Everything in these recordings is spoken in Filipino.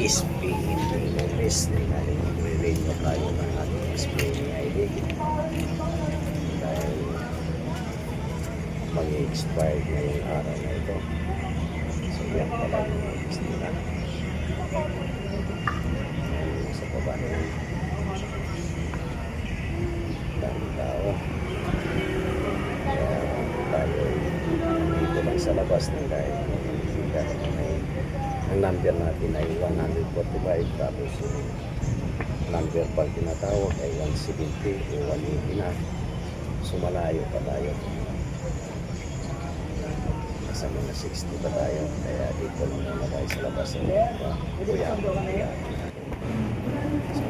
SPM English na nag-renew tayo ng ating SPM ID dahil mag-expired na yung araw na ito. So yan pala yung next nila sa baba na yun. Dami tao, kaya tayo dito lang sa labas na dahil ang number natin ay 145, tapos yung number pag tinatawag ay 170 o 180 na. So malayo pa tayo, nasa mga 60 pa tayo, kaya dito lang muna tayo sa labas ng kuya. So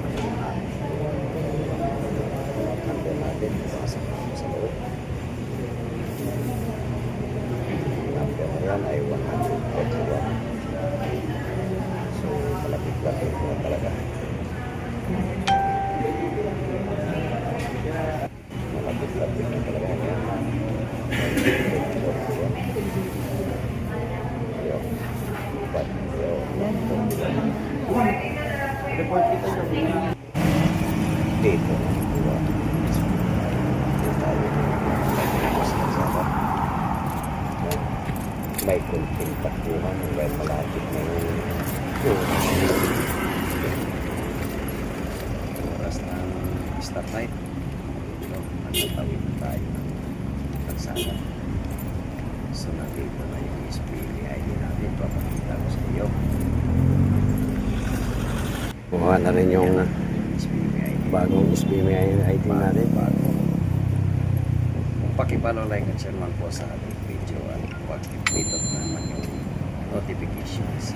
number natin sa loob, number na yan ay 141. So malapit-lapit na talaga. Malapit-lapit na talaga yan. Report kita sa dito. May kunting takbuhan dahil malapit na yung oras ng stop light. So, magtatawid na tayo ng pagsala. So, nandito na yung SPM ID natin. Papakita ko sa iyo. Kuha na rin yung bagong SPM ID natin. Pakipalo, like at share man po sa ating video at pag-click naman yung notifications.